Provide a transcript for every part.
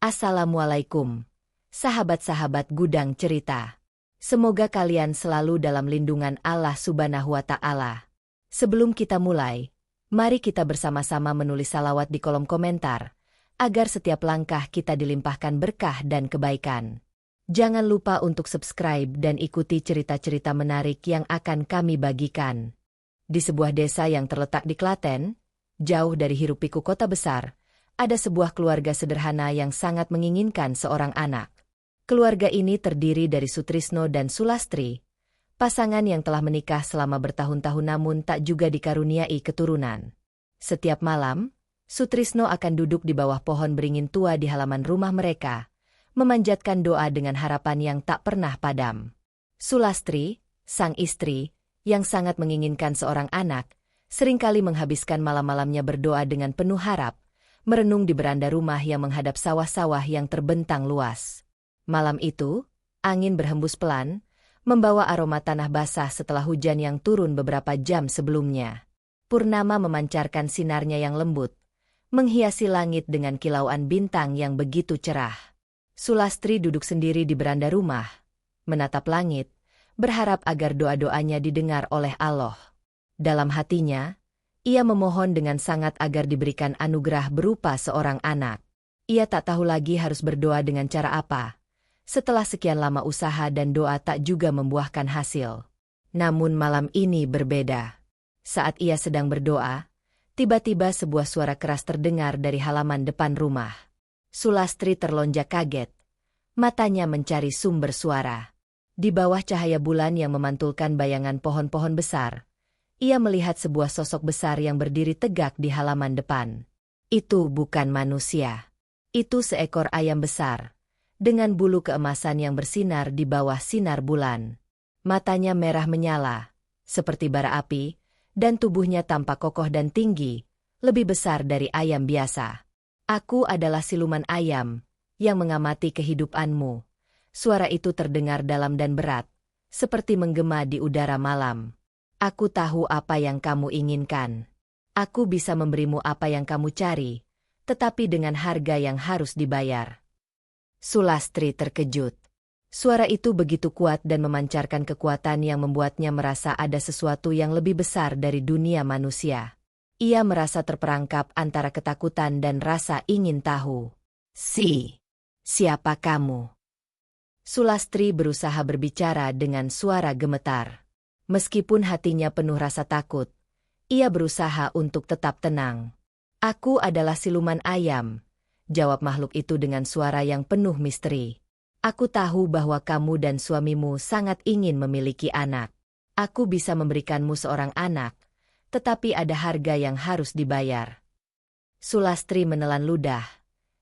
Assalamualaikum, sahabat-sahabat Gudang Cerita. Semoga kalian selalu dalam lindungan Allah Subhanahu wa Ta'ala. Sebelum kita mulai, mari kita bersama-sama menulis salawat di kolom komentar, agar setiap langkah kita dilimpahkan berkah dan kebaikan. Jangan lupa untuk subscribe dan ikuti cerita-cerita menarik yang akan kami bagikan. Di sebuah desa yang terletak di Klaten, jauh dari hiruk-pikuk kota besar, ada sebuah keluarga sederhana yang sangat menginginkan seorang anak. Keluarga ini terdiri dari Sutrisno dan Sulastri, pasangan yang telah menikah selama bertahun-tahun namun tak juga dikaruniai keturunan. Setiap malam, Sutrisno akan duduk di bawah pohon beringin tua di halaman rumah mereka, memanjatkan doa dengan harapan yang tak pernah padam. Sulastri, sang istri, yang sangat menginginkan seorang anak, seringkali menghabiskan malam-malamnya berdoa dengan penuh harap, merenung di beranda rumah yang menghadap sawah-sawah yang terbentang luas. Malam itu, angin berhembus pelan, membawa aroma tanah basah setelah hujan yang turun beberapa jam sebelumnya. Purnama memancarkan sinarnya yang lembut, menghiasi langit dengan kilauan bintang yang begitu cerah. Sulastri duduk sendiri di beranda rumah, menatap langit, berharap agar doa-doanya didengar oleh Allah. Dalam hatinya, ia memohon dengan sangat agar diberikan anugerah berupa seorang anak. Ia tak tahu lagi harus berdoa dengan cara apa. Setelah sekian lama usaha dan doa tak juga membuahkan hasil. Namun malam ini berbeda. Saat ia sedang berdoa, tiba-tiba sebuah suara keras terdengar dari halaman depan rumah. Sulastri terlonjak kaget. Matanya mencari sumber suara. Di bawah cahaya bulan yang memantulkan bayangan pohon-pohon besar, ia melihat sebuah sosok besar yang berdiri tegak di halaman depan. Itu bukan manusia. Itu seekor ayam besar, dengan bulu keemasan yang bersinar di bawah sinar bulan. Matanya merah menyala, seperti bara api, dan tubuhnya tampak kokoh dan tinggi, lebih besar dari ayam biasa. Aku adalah siluman ayam, yang mengamati kehidupanmu. Suara itu terdengar dalam dan berat, seperti menggema di udara malam. Aku tahu apa yang kamu inginkan. Aku bisa memberimu apa yang kamu cari, tetapi dengan harga yang harus dibayar. Sulastri terkejut. Suara itu begitu kuat dan memancarkan kekuatan yang membuatnya merasa ada sesuatu yang lebih besar dari dunia manusia. Ia merasa terperangkap antara ketakutan dan rasa ingin tahu. Siapa kamu? Sulastri berusaha berbicara dengan suara gemetar. Meskipun hatinya penuh rasa takut, ia berusaha untuk tetap tenang. Aku adalah siluman ayam, jawab makhluk itu dengan suara yang penuh misteri. Aku tahu bahwa kamu dan suamimu sangat ingin memiliki anak. Aku bisa memberikanmu seorang anak, tetapi ada harga yang harus dibayar. Sulastri menelan ludah.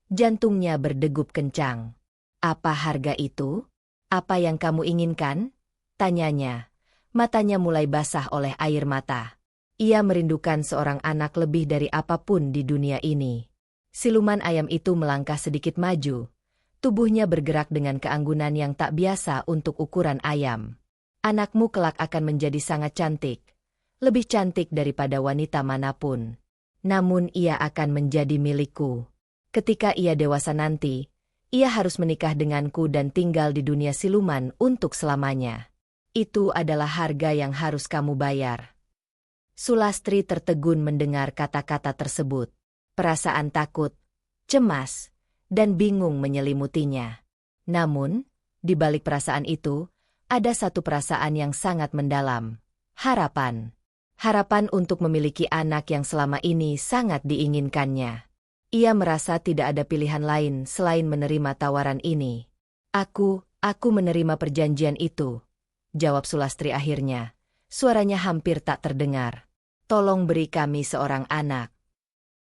Jantungnya berdegup kencang. Apa harga itu? Apa yang kamu inginkan? Tanyanya. Matanya mulai basah oleh air mata. Ia merindukan seorang anak lebih dari apapun di dunia ini. Siluman ayam itu melangkah sedikit maju. Tubuhnya bergerak dengan keanggunan yang tak biasa untuk ukuran ayam. Anakmu kelak akan menjadi sangat cantik. Lebih cantik daripada wanita manapun. Namun ia akan menjadi milikku. Ketika ia dewasa nanti, ia harus menikah denganku dan tinggal di dunia siluman untuk selamanya. Itu adalah harga yang harus kamu bayar. Sulastri tertegun mendengar kata-kata tersebut. Perasaan takut, cemas, dan bingung menyelimutinya. Namun, di balik perasaan itu, ada satu perasaan yang sangat mendalam. Harapan. Harapan untuk memiliki anak yang selama ini sangat diinginkannya. Ia merasa tidak ada pilihan lain selain menerima tawaran ini. Aku menerima perjanjian itu. Jawab Sulastri akhirnya. Suaranya hampir tak terdengar. Tolong beri kami seorang anak.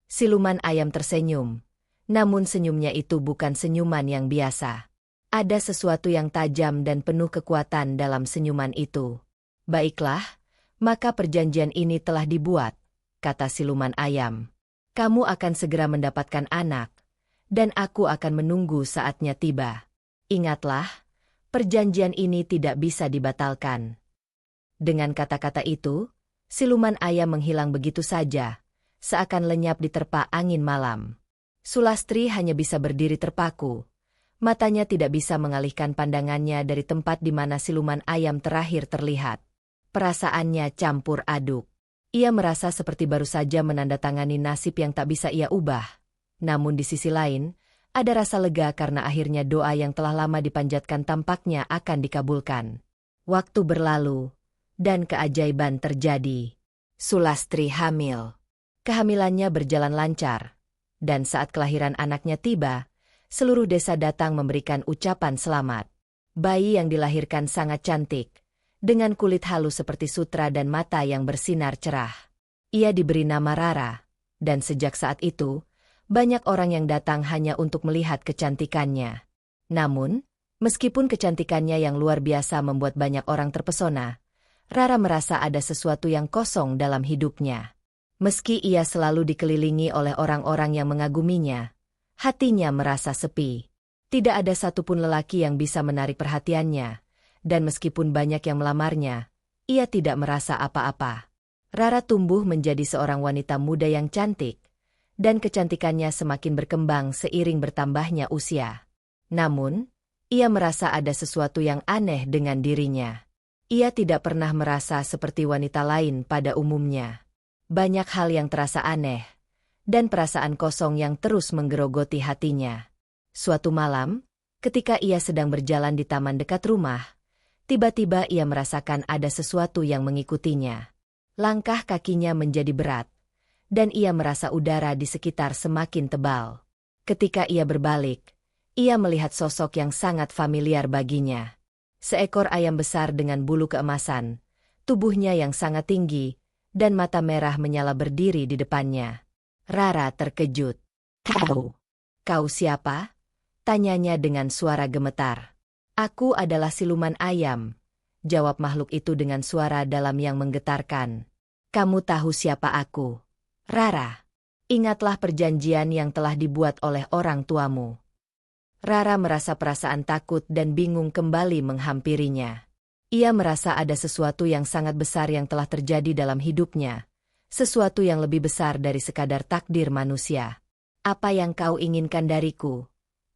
Siluman ayam tersenyum. Namun senyumnya itu bukan senyuman yang biasa. Ada sesuatu yang tajam dan penuh kekuatan dalam senyuman itu. Baiklah, maka perjanjian ini telah dibuat, kata siluman ayam. Kamu akan segera mendapatkan anak, dan aku akan menunggu saatnya tiba. Ingatlah, perjanjian ini tidak bisa dibatalkan. Dengan kata-kata itu, siluman ayam menghilang begitu saja, seakan lenyap diterpa angin malam. Sulastri hanya bisa berdiri terpaku. Matanya tidak bisa mengalihkan pandangannya dari tempat di mana siluman ayam terakhir terlihat. Perasaannya campur aduk. Ia merasa seperti baru saja menandatangani nasib yang tak bisa ia ubah. Namun di sisi lain, ada rasa lega karena akhirnya doa yang telah lama dipanjatkan tampaknya akan dikabulkan. Waktu berlalu, dan keajaiban terjadi. Sulastri hamil. Kehamilannya berjalan lancar, dan saat kelahiran anaknya tiba, seluruh desa datang memberikan ucapan selamat. Bayi yang dilahirkan sangat cantik, dengan kulit halus seperti sutra dan mata yang bersinar cerah. Ia diberi nama Rara, dan sejak saat itu, banyak orang yang datang hanya untuk melihat kecantikannya. Namun, meskipun kecantikannya yang luar biasa membuat banyak orang terpesona, Rara merasa ada sesuatu yang kosong dalam hidupnya. Meski ia selalu dikelilingi oleh orang-orang yang mengaguminya, hatinya merasa sepi. Tidak ada satupun lelaki yang bisa menarik perhatiannya, dan meskipun banyak yang melamarnya, ia tidak merasa apa-apa. Rara tumbuh menjadi seorang wanita muda yang cantik, dan kecantikannya semakin berkembang seiring bertambahnya usia. Namun, ia merasa ada sesuatu yang aneh dengan dirinya. Ia tidak pernah merasa seperti wanita lain pada umumnya. Banyak hal yang terasa aneh, dan perasaan kosong yang terus menggerogoti hatinya. Suatu malam, ketika ia sedang berjalan di taman dekat rumah, tiba-tiba ia merasakan ada sesuatu yang mengikutinya. Langkah kakinya menjadi berat, dan ia merasa udara di sekitar semakin tebal. Ketika ia berbalik, ia melihat sosok yang sangat familiar baginya. Seekor ayam besar dengan bulu keemasan, tubuhnya yang sangat tinggi, dan mata merah menyala berdiri di depannya. Rara terkejut. Kau siapa?" tanyanya dengan suara gemetar. "Aku adalah siluman ayam," jawab makhluk itu dengan suara dalam yang menggetarkan. "Kamu tahu siapa aku, Rara? Ingatlah perjanjian yang telah dibuat oleh orang tuamu." Rara merasa perasaan takut dan bingung kembali menghampirinya. Ia merasa ada sesuatu yang sangat besar yang telah terjadi dalam hidupnya, sesuatu yang lebih besar dari sekadar takdir manusia. "Apa yang kau inginkan dariku?"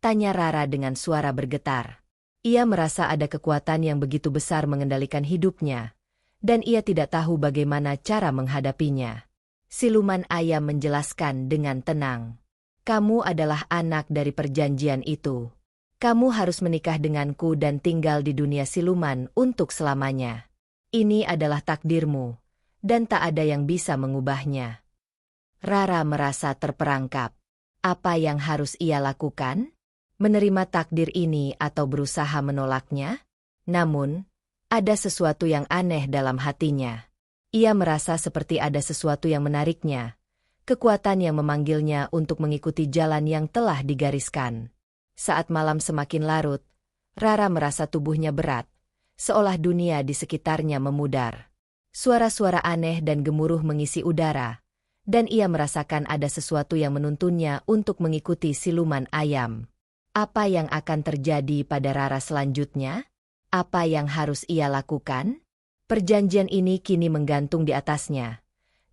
tanya Rara dengan suara bergetar. Ia merasa ada kekuatan yang begitu besar mengendalikan hidupnya, dan ia tidak tahu bagaimana cara menghadapinya. Siluman ayam menjelaskan dengan tenang. "Kamu adalah anak dari perjanjian itu. Kamu harus menikah denganku dan tinggal di dunia siluman untuk selamanya. Ini adalah takdirmu, dan tak ada yang bisa mengubahnya." Rara merasa terperangkap. Apa yang harus ia lakukan? Menerima takdir ini atau berusaha menolaknya? Namun, ada sesuatu yang aneh dalam hatinya. Ia merasa seperti ada sesuatu yang menariknya, kekuatan yang memanggilnya untuk mengikuti jalan yang telah digariskan. Saat malam semakin larut, Rara merasa tubuhnya berat, seolah dunia di sekitarnya memudar. Suara-suara aneh dan gemuruh mengisi udara, dan ia merasakan ada sesuatu yang menuntunnya untuk mengikuti siluman ayam. Apa yang akan terjadi pada Rara selanjutnya? Apa yang harus ia lakukan? Perjanjian ini kini menggantung di atasnya,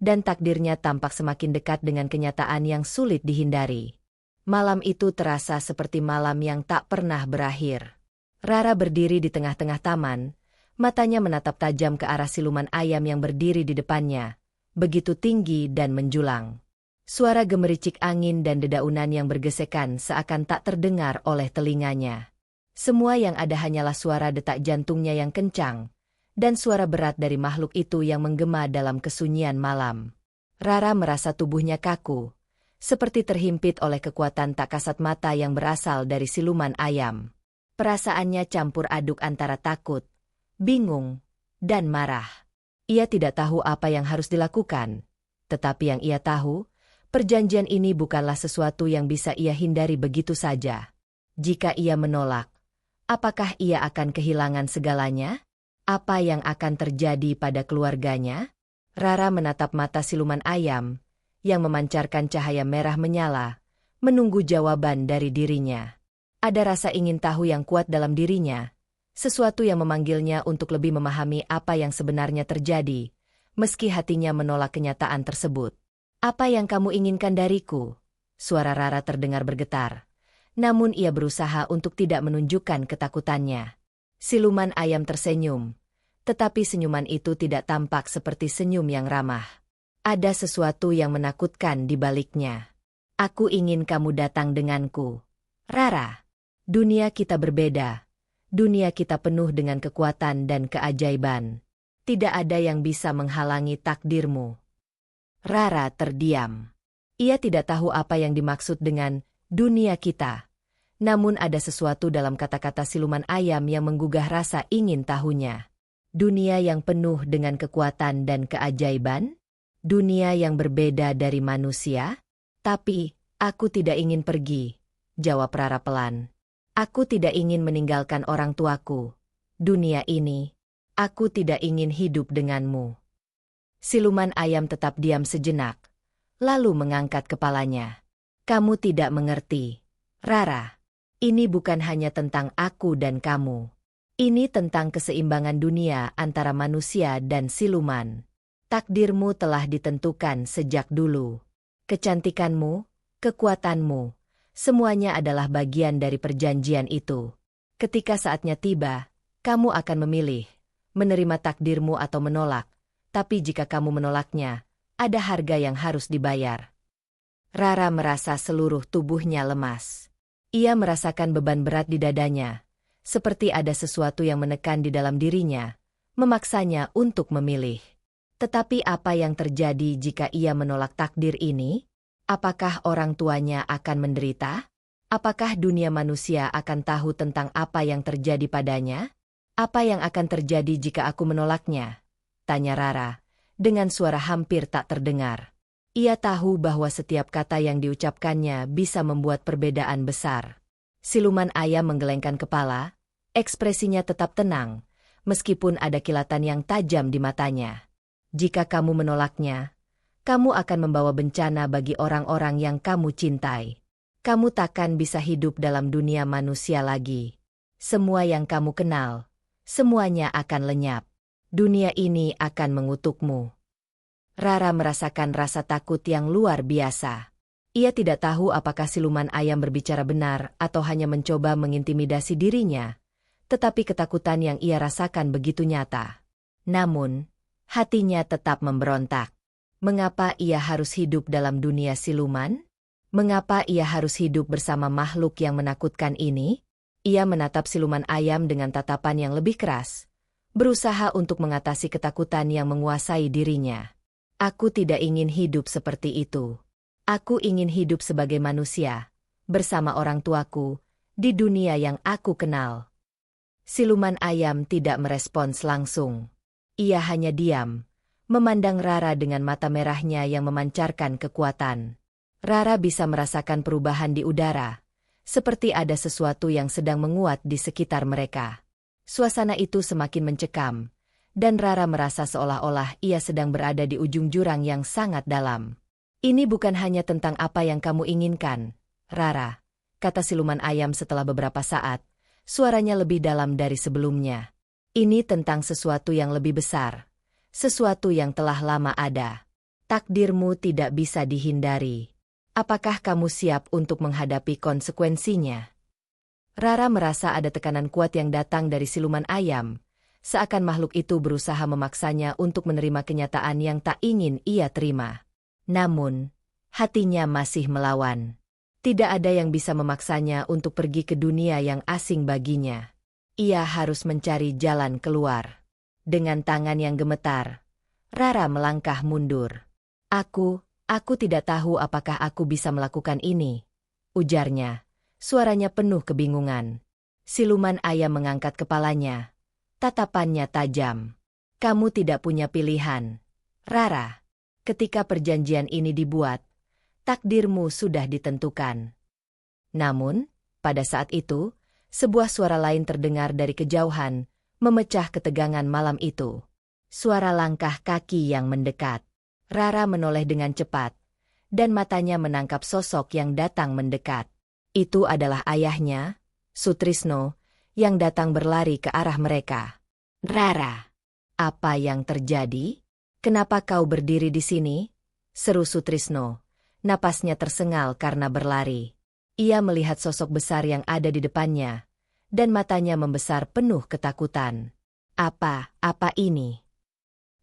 dan takdirnya tampak semakin dekat dengan kenyataan yang sulit dihindari. Malam itu terasa seperti malam yang tak pernah berakhir. Rara berdiri di tengah-tengah taman, matanya menatap tajam ke arah siluman ayam yang berdiri di depannya, begitu tinggi dan menjulang. Suara gemericik angin dan dedaunan yang bergesekan seakan tak terdengar oleh telinganya. Semua yang ada hanyalah suara detak jantungnya yang kencang, dan suara berat dari makhluk itu yang menggema dalam kesunyian malam. Rara merasa tubuhnya kaku, seperti terhimpit oleh kekuatan tak kasat mata yang berasal dari siluman ayam. Perasaannya campur aduk antara takut, bingung, dan marah. Ia tidak tahu apa yang harus dilakukan, tetapi yang ia tahu, perjanjian ini bukanlah sesuatu yang bisa ia hindari begitu saja. Jika ia menolak, apakah ia akan kehilangan segalanya? Apa yang akan terjadi pada keluarganya? Rara menatap mata siluman ayam, yang memancarkan cahaya merah menyala, menunggu jawaban dari dirinya. Ada rasa ingin tahu yang kuat dalam dirinya, sesuatu yang memanggilnya untuk lebih memahami apa yang sebenarnya terjadi, meski hatinya menolak kenyataan tersebut. "Apa yang kamu inginkan dariku?" Suara Rara terdengar bergetar. Namun ia berusaha untuk tidak menunjukkan ketakutannya. Siluman ayam tersenyum. Tetapi senyuman itu tidak tampak seperti senyum yang ramah. Ada sesuatu yang menakutkan di baliknya. Aku ingin kamu datang denganku. Rara. Dunia kita berbeda. Dunia kita penuh dengan kekuatan dan keajaiban. Tidak ada yang bisa menghalangi takdirmu. Rara terdiam. Ia tidak tahu apa yang dimaksud dengan dunia kita. Namun ada sesuatu dalam kata-kata siluman ayam yang menggugah rasa ingin tahunya. Dunia yang penuh dengan kekuatan dan keajaiban? Dunia yang berbeda dari manusia? Tapi, aku tidak ingin pergi, jawab Rara pelan. Aku tidak ingin meninggalkan orang tuaku. Dunia ini, aku tidak ingin hidup denganmu. Siluman ayam tetap diam sejenak, lalu mengangkat kepalanya. Kamu tidak mengerti, Rara. Ini bukan hanya tentang aku dan kamu. Ini tentang keseimbangan dunia antara manusia dan siluman. Takdirmu telah ditentukan sejak dulu. Kecantikanmu, kekuatanmu, semuanya adalah bagian dari perjanjian itu. Ketika saatnya tiba, kamu akan memilih, menerima takdirmu atau menolak. Tapi jika kamu menolaknya, ada harga yang harus dibayar. Rara merasa seluruh tubuhnya lemas. Ia merasakan beban berat di dadanya, seperti ada sesuatu yang menekan di dalam dirinya, memaksanya untuk memilih. Tetapi apa yang terjadi jika ia menolak takdir ini? Apakah orang tuanya akan menderita? Apakah dunia manusia akan tahu tentang apa yang terjadi padanya? Apa yang akan terjadi jika aku menolaknya? Tanya Rara, dengan suara hampir tak terdengar. Ia tahu bahwa setiap kata yang diucapkannya bisa membuat perbedaan besar. Siluman ayam menggelengkan kepala, ekspresinya tetap tenang, meskipun ada kilatan yang tajam di matanya. Jika kamu menolaknya, kamu akan membawa bencana bagi orang-orang yang kamu cintai. Kamu takkan bisa hidup dalam dunia manusia lagi. Semua yang kamu kenal, semuanya akan lenyap. Dunia ini akan mengutukmu. Rara merasakan rasa takut yang luar biasa. Ia tidak tahu apakah siluman ayam berbicara benar atau hanya mencoba mengintimidasi dirinya. Tetapi ketakutan yang ia rasakan begitu nyata. Namun, hatinya tetap memberontak. Mengapa ia harus hidup dalam dunia siluman? Mengapa ia harus hidup bersama makhluk yang menakutkan ini? Ia menatap siluman ayam dengan tatapan yang lebih keras, berusaha untuk mengatasi ketakutan yang menguasai dirinya. Aku tidak ingin hidup seperti itu. Aku ingin hidup sebagai manusia, bersama orang tuaku, di dunia yang aku kenal. Siluman ayam tidak merespons langsung. Ia hanya diam, memandang Rara dengan mata merahnya yang memancarkan kekuatan. Rara bisa merasakan perubahan di udara, seperti ada sesuatu yang sedang menguat di sekitar mereka. Suasana itu semakin mencekam, dan Rara merasa seolah-olah ia sedang berada di ujung jurang yang sangat dalam. Ini bukan hanya tentang apa yang kamu inginkan, Rara, kata siluman ayam setelah beberapa saat, suaranya lebih dalam dari sebelumnya. Ini tentang sesuatu yang lebih besar, sesuatu yang telah lama ada. Takdirmu tidak bisa dihindari. Apakah kamu siap untuk menghadapi konsekuensinya? Rara merasa ada tekanan kuat yang datang dari siluman ayam, seakan makhluk itu berusaha memaksanya untuk menerima kenyataan yang tak ingin ia terima. Namun, hatinya masih melawan. Tidak ada yang bisa memaksanya untuk pergi ke dunia yang asing baginya. Ia harus mencari jalan keluar. Dengan tangan yang gemetar, Rara melangkah mundur. Aku tidak tahu apakah aku bisa melakukan ini, ujarnya. Suaranya penuh kebingungan. Siluman ayam mengangkat kepalanya. Tatapannya tajam. Kamu tidak punya pilihan, Rara. Ketika perjanjian ini dibuat, takdirmu sudah ditentukan. Namun, pada saat itu, sebuah suara lain terdengar dari kejauhan, memecah ketegangan malam itu. Suara langkah kaki yang mendekat. Rara menoleh dengan cepat, dan matanya menangkap sosok yang datang mendekat. Itu adalah ayahnya, Sutrisno, yang datang berlari ke arah mereka. Rara, apa yang terjadi? Kenapa kau berdiri di sini? Seru Sutrisno, Napasnya tersengal karena berlari. Ia melihat sosok besar yang ada di depannya, dan matanya membesar penuh ketakutan. Apa ini?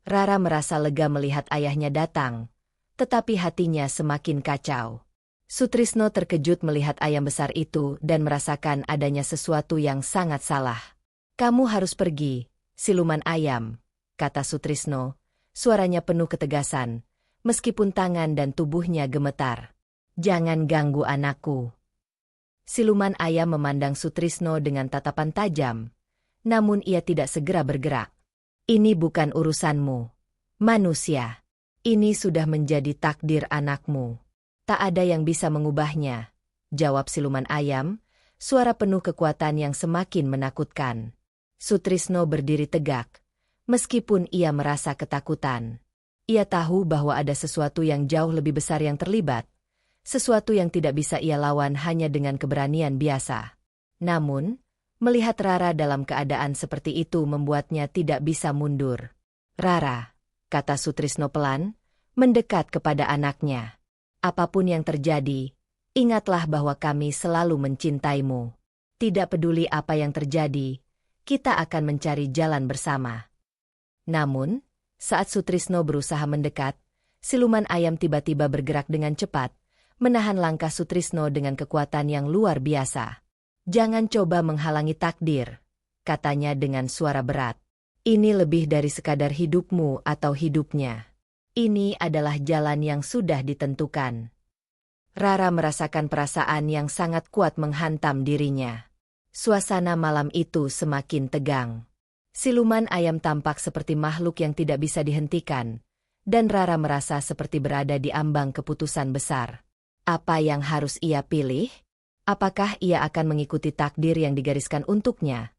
Rara merasa lega melihat ayahnya datang, tetapi hatinya semakin kacau. Sutrisno terkejut melihat ayam besar itu dan merasakan adanya sesuatu yang sangat salah. "Kamu harus pergi, siluman ayam," kata Sutrisno, suaranya penuh ketegasan, meskipun tangan dan tubuhnya gemetar. "Jangan ganggu anakku." Siluman ayam memandang Sutrisno dengan tatapan tajam, namun ia tidak segera bergerak. "Ini bukan urusanmu, manusia. Ini sudah menjadi takdir anakmu. Tak ada yang bisa mengubahnya," jawab siluman ayam, suara penuh kekuatan yang semakin menakutkan. Sutrisno berdiri tegak, meskipun ia merasa ketakutan. Ia tahu bahwa ada sesuatu yang jauh lebih besar yang terlibat, sesuatu yang tidak bisa ia lawan hanya dengan keberanian biasa. Namun, melihat Rara dalam keadaan seperti itu membuatnya tidak bisa mundur. "Rara," kata Sutrisno pelan, mendekat kepada anaknya. "Apapun yang terjadi, ingatlah bahwa kami selalu mencintaimu. Tidak peduli apa yang terjadi, kita akan mencari jalan bersama." Namun, saat Sutrisno berusaha mendekat, siluman ayam tiba-tiba bergerak dengan cepat, menahan langkah Sutrisno dengan kekuatan yang luar biasa. "Jangan coba menghalangi takdir," katanya dengan suara berat. "Ini lebih dari sekadar hidupmu atau hidupnya. Ini adalah jalan yang sudah ditentukan." Rara merasakan perasaan yang sangat kuat menghantam dirinya. Suasana malam itu semakin tegang. Siluman ayam tampak seperti makhluk yang tidak bisa dihentikan, dan Rara merasa seperti berada di ambang keputusan besar. Apa yang harus ia pilih? Apakah ia akan mengikuti takdir yang digariskan untuknya,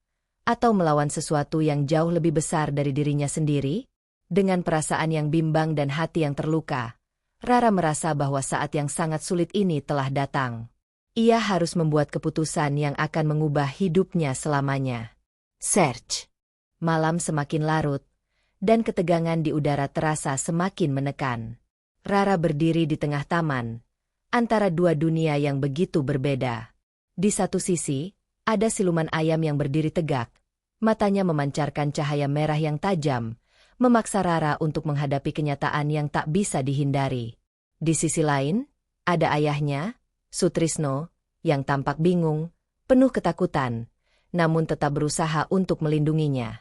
atau melawan sesuatu yang jauh lebih besar dari dirinya sendiri? Dengan perasaan yang bimbang dan hati yang terluka, Rara merasa bahwa saat yang sangat sulit ini telah datang. Ia harus membuat keputusan yang akan mengubah hidupnya selamanya. Search. Malam semakin larut, dan ketegangan di udara terasa semakin menekan. Rara berdiri di tengah taman, antara dua dunia yang begitu berbeda. Di satu sisi, ada siluman ayam yang berdiri tegak, matanya memancarkan cahaya merah yang tajam, memaksa Rara untuk menghadapi kenyataan yang tak bisa dihindari. Di sisi lain, ada ayahnya, Sutrisno, yang tampak bingung, penuh ketakutan, namun tetap berusaha untuk melindunginya.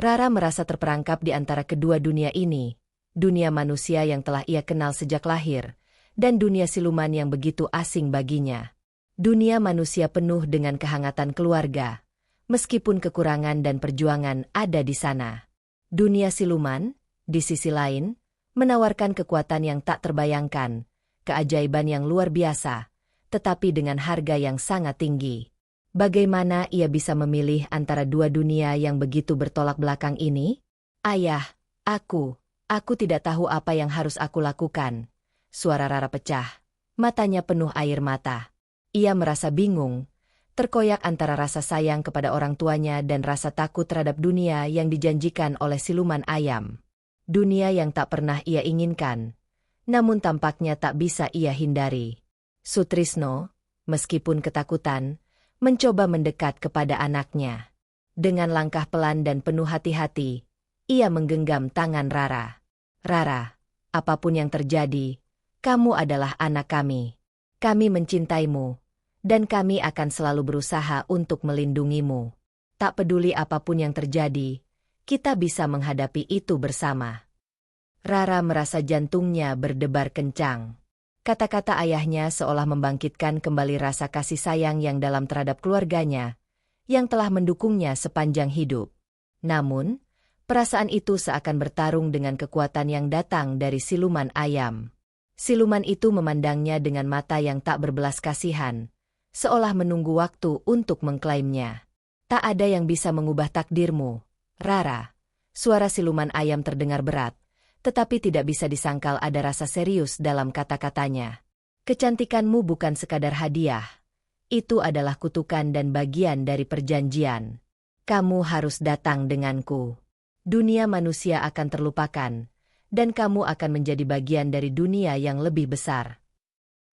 Rara merasa terperangkap di antara kedua dunia ini, dunia manusia yang telah ia kenal sejak lahir, dan dunia siluman yang begitu asing baginya. Dunia manusia penuh dengan kehangatan keluarga, meskipun kekurangan dan perjuangan ada di sana. Dunia siluman, di sisi lain, menawarkan kekuatan yang tak terbayangkan, keajaiban yang luar biasa, tetapi dengan harga yang sangat tinggi. Bagaimana ia bisa memilih antara dua dunia yang begitu bertolak belakang ini? "Ayah, aku tidak tahu apa yang harus aku lakukan." Suara Rara pecah, matanya penuh air mata. Ia merasa bingung, terkoyak antara rasa sayang kepada orang tuanya dan rasa takut terhadap dunia yang dijanjikan oleh siluman ayam. Dunia yang tak pernah ia inginkan, namun tampaknya tak bisa ia hindari. Sutrisno, meskipun ketakutan, mencoba mendekat kepada anaknya. Dengan langkah pelan dan penuh hati-hati, ia menggenggam tangan Rara. "Rara, apapun yang terjadi, kamu adalah anak kami. Kami mencintaimu, dan kami akan selalu berusaha untuk melindungimu. Tak peduli apapun yang terjadi, kita bisa menghadapi itu bersama." Rara merasa jantungnya berdebar kencang. Kata-kata ayahnya seolah membangkitkan kembali rasa kasih sayang yang dalam terhadap keluarganya, yang telah mendukungnya sepanjang hidup. Namun, perasaan itu seakan bertarung dengan kekuatan yang datang dari siluman ayam. Siluman itu memandangnya dengan mata yang tak berbelas kasihan, seolah menunggu waktu untuk mengklaimnya. "Tak ada yang bisa mengubah takdirmu, Rara." Suara siluman ayam terdengar berat, tetapi tidak bisa disangkal ada rasa serius dalam kata-katanya. "Kecantikanmu bukan sekadar hadiah. Itu adalah kutukan dan bagian dari perjanjian. Kamu harus datang denganku. Dunia manusia akan terlupakan, dan kamu akan menjadi bagian dari dunia yang lebih besar."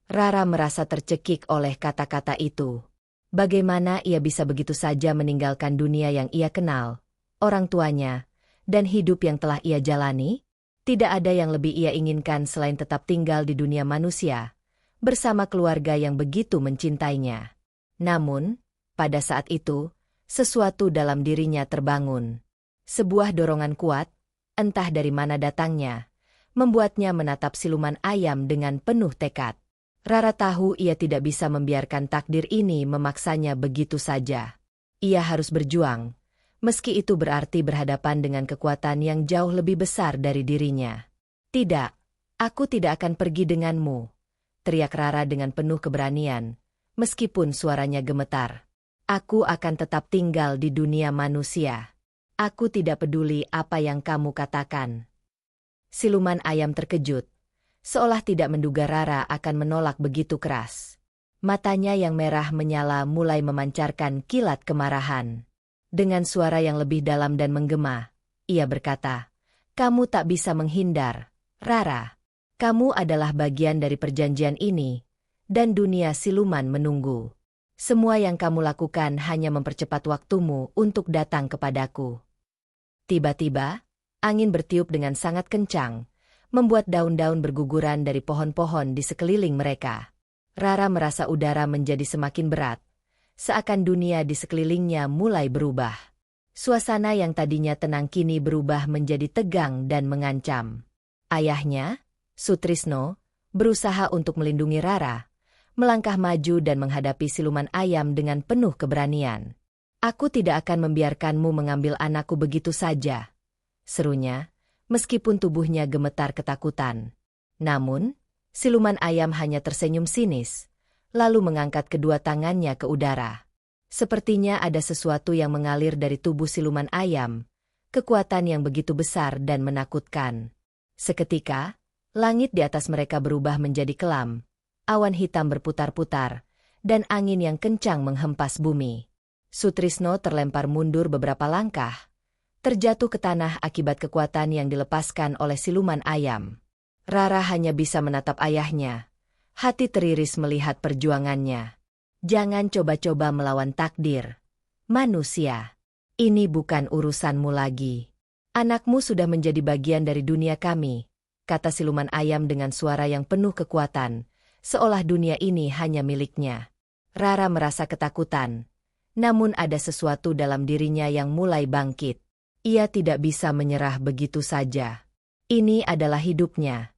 Rara merasa tercekik oleh kata-kata itu. Bagaimana ia bisa begitu saja meninggalkan dunia yang ia kenal, orang tuanya, dan hidup yang telah ia jalani? Tidak ada yang lebih ia inginkan selain tetap tinggal di dunia manusia, bersama keluarga yang begitu mencintainya. Namun, pada saat itu, sesuatu dalam dirinya terbangun. Sebuah dorongan kuat, entah dari mana datangnya, membuatnya menatap siluman ayam dengan penuh tekad. Rara tahu ia tidak bisa membiarkan takdir ini memaksanya begitu saja. Ia harus berjuang, meski itu berarti berhadapan dengan kekuatan yang jauh lebih besar dari dirinya. Tidak, aku tidak akan pergi denganmu, teriak Rara dengan penuh keberanian, meskipun suaranya gemetar. Aku akan tetap tinggal di dunia manusia. Aku tidak peduli apa yang kamu katakan. Siluman ayam terkejut, seolah tidak menduga Rara akan menolak begitu keras. Matanya yang merah menyala mulai memancarkan kilat kemarahan. Dengan suara yang lebih dalam dan menggema, ia berkata, "Kamu tak bisa menghindar, Rara. Kamu adalah bagian dari perjanjian ini, dan dunia siluman menunggu. Semua yang kamu lakukan hanya mempercepat waktumu untuk datang kepadaku." Tiba-tiba, angin bertiup dengan sangat kencang, membuat daun-daun berguguran dari pohon-pohon di sekeliling mereka. Rara merasa udara menjadi semakin berat, seakan dunia di sekelilingnya mulai berubah. Suasana yang tadinya tenang kini berubah menjadi tegang dan mengancam. Ayahnya, Sutrisno, berusaha untuk melindungi Rara, melangkah maju dan menghadapi siluman ayam dengan penuh keberanian. "Aku tidak akan membiarkanmu mengambil anakku begitu saja," serunya, meskipun tubuhnya gemetar ketakutan. Namun, siluman ayam hanya tersenyum sinis, lalu mengangkat kedua tangannya ke udara. Sepertinya ada sesuatu yang mengalir dari tubuh siluman ayam, kekuatan yang begitu besar dan menakutkan. Seketika, langit di atas mereka berubah menjadi kelam, awan hitam berputar-putar, dan angin yang kencang menghempas bumi. Sutrisno terlempar mundur beberapa langkah, terjatuh ke tanah akibat kekuatan yang dilepaskan oleh siluman ayam. Rara hanya bisa menatap ayahnya, hati teriris melihat perjuangannya. "Jangan coba-coba melawan takdir, manusia. Ini bukan urusanmu lagi. Anakmu sudah menjadi bagian dari dunia kami," kata siluman ayam dengan suara yang penuh kekuatan, seolah dunia ini hanya miliknya. Rara merasa ketakutan, namun ada sesuatu dalam dirinya yang mulai bangkit. Ia tidak bisa menyerah begitu saja. Ini adalah hidupnya,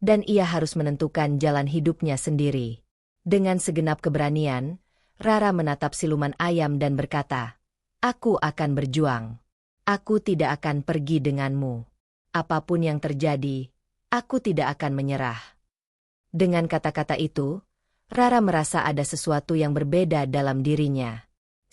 dan ia harus menentukan jalan hidupnya sendiri. Dengan segenap keberanian, Rara menatap siluman ayam dan berkata, "Aku akan berjuang. Aku tidak akan pergi denganmu. Apapun yang terjadi, aku tidak akan menyerah." Dengan kata-kata itu, Rara merasa ada sesuatu yang berbeda dalam dirinya.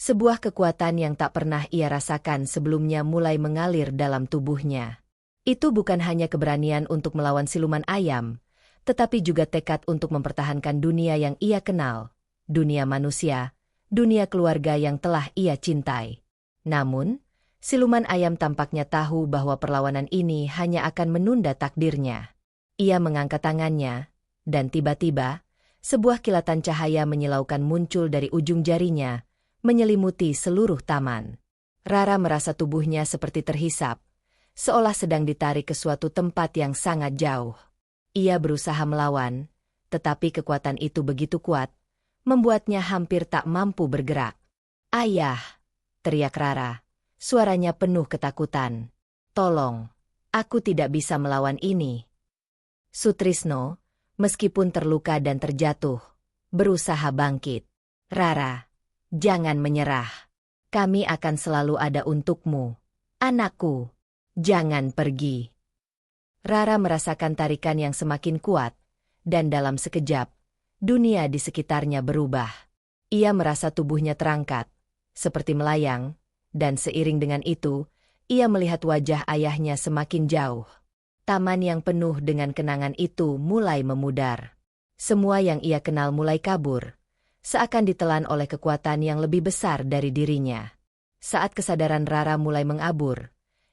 Sebuah kekuatan yang tak pernah ia rasakan sebelumnya mulai mengalir dalam tubuhnya. Itu bukan hanya keberanian untuk melawan siluman ayam, tetapi juga tekad untuk mempertahankan dunia yang ia kenal, dunia manusia, dunia keluarga yang telah ia cintai. Namun, siluman ayam tampaknya tahu bahwa perlawanan ini hanya akan menunda takdirnya. Ia mengangkat tangannya, dan tiba-tiba, sebuah kilatan cahaya menyilaukan muncul dari ujung jarinya, menyelimuti seluruh taman. Rara merasa tubuhnya seperti terhisap, seolah sedang ditarik ke suatu tempat yang sangat jauh. Ia berusaha melawan, tetapi kekuatan itu begitu kuat, membuatnya hampir tak mampu bergerak. "Ayah!" teriak Rara, suaranya penuh ketakutan. "Tolong, aku tidak bisa melawan ini." Sutrisno, meskipun terluka dan terjatuh, berusaha bangkit. "Rara, jangan menyerah. Kami akan selalu ada untukmu, anakku. Jangan pergi." Rara merasakan tarikan yang semakin kuat, dan dalam sekejap, dunia di sekitarnya berubah. Ia merasa tubuhnya terangkat, seperti melayang, dan seiring dengan itu, ia melihat wajah ayahnya semakin jauh. Taman yang penuh dengan kenangan itu mulai memudar. Semua yang ia kenal mulai kabur, seakan ditelan oleh kekuatan yang lebih besar dari dirinya. Saat kesadaran Rara mulai mengabur,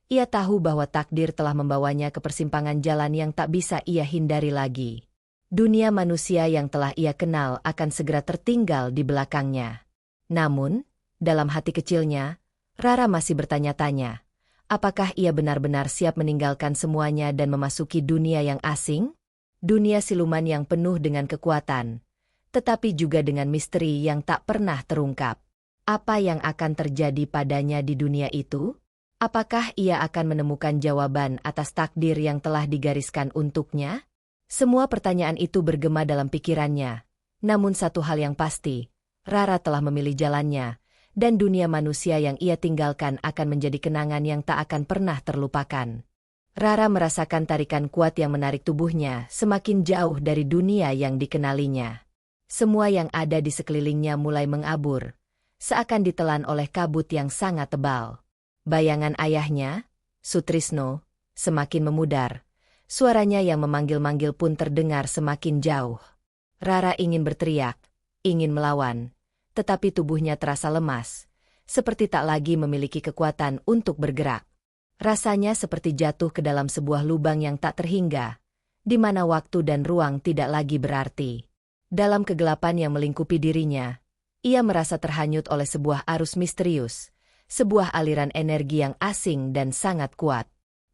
ia tahu bahwa takdir telah membawanya ke persimpangan jalan yang tak bisa ia hindari lagi. Dunia manusia yang telah ia kenal akan segera tertinggal di belakangnya. Namun, dalam hati kecilnya, Rara masih bertanya-tanya, apakah ia benar-benar siap meninggalkan semuanya dan memasuki dunia yang asing? Dunia siluman yang penuh dengan kekuatan, tetapi juga dengan misteri yang tak pernah terungkap. Apa yang akan terjadi padanya di dunia itu? Apakah ia akan menemukan jawaban atas takdir yang telah digariskan untuknya? Semua pertanyaan itu bergema dalam pikirannya. Namun satu hal yang pasti, Rara telah memilih jalannya, dan dunia manusia yang ia tinggalkan akan menjadi kenangan yang tak akan pernah terlupakan. Rara merasakan tarikan kuat yang menarik tubuhnya semakin jauh dari dunia yang dikenalinya. Semua yang ada di sekelilingnya mulai mengabur, seakan ditelan oleh kabut yang sangat tebal. Bayangan ayahnya, Sutrisno, semakin memudar. Suaranya yang memanggil-manggil pun terdengar semakin jauh. Rara ingin berteriak, ingin melawan, tetapi tubuhnya terasa lemas, seperti tak lagi memiliki kekuatan untuk bergerak. Rasanya seperti jatuh ke dalam sebuah lubang yang tak terhingga, di mana waktu dan ruang tidak lagi berarti. Dalam kegelapan yang melingkupi dirinya, ia merasa terhanyut oleh sebuah arus misterius, sebuah aliran energi yang asing dan sangat kuat.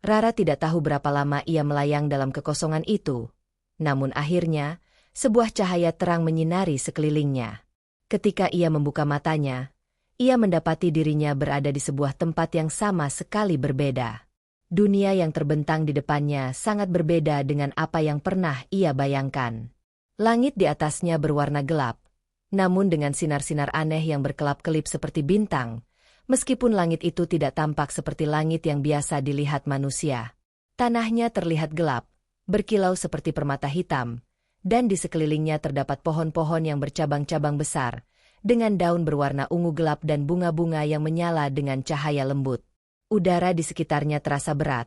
Rara tidak tahu berapa lama ia melayang dalam kekosongan itu. Namun akhirnya, sebuah cahaya terang menyinari sekelilingnya. Ketika ia membuka matanya, ia mendapati dirinya berada di sebuah tempat yang sama sekali berbeda. Dunia yang terbentang di depannya sangat berbeda dengan apa yang pernah ia bayangkan. Langit di atasnya berwarna gelap, namun dengan sinar-sinar aneh yang berkelap-kelip seperti bintang, meskipun langit itu tidak tampak seperti langit yang biasa dilihat manusia. Tanahnya terlihat gelap, berkilau seperti permata hitam, dan di sekelilingnya terdapat pohon-pohon yang bercabang-cabang besar, dengan daun berwarna ungu gelap dan bunga-bunga yang menyala dengan cahaya lembut. Udara di sekitarnya terasa berat,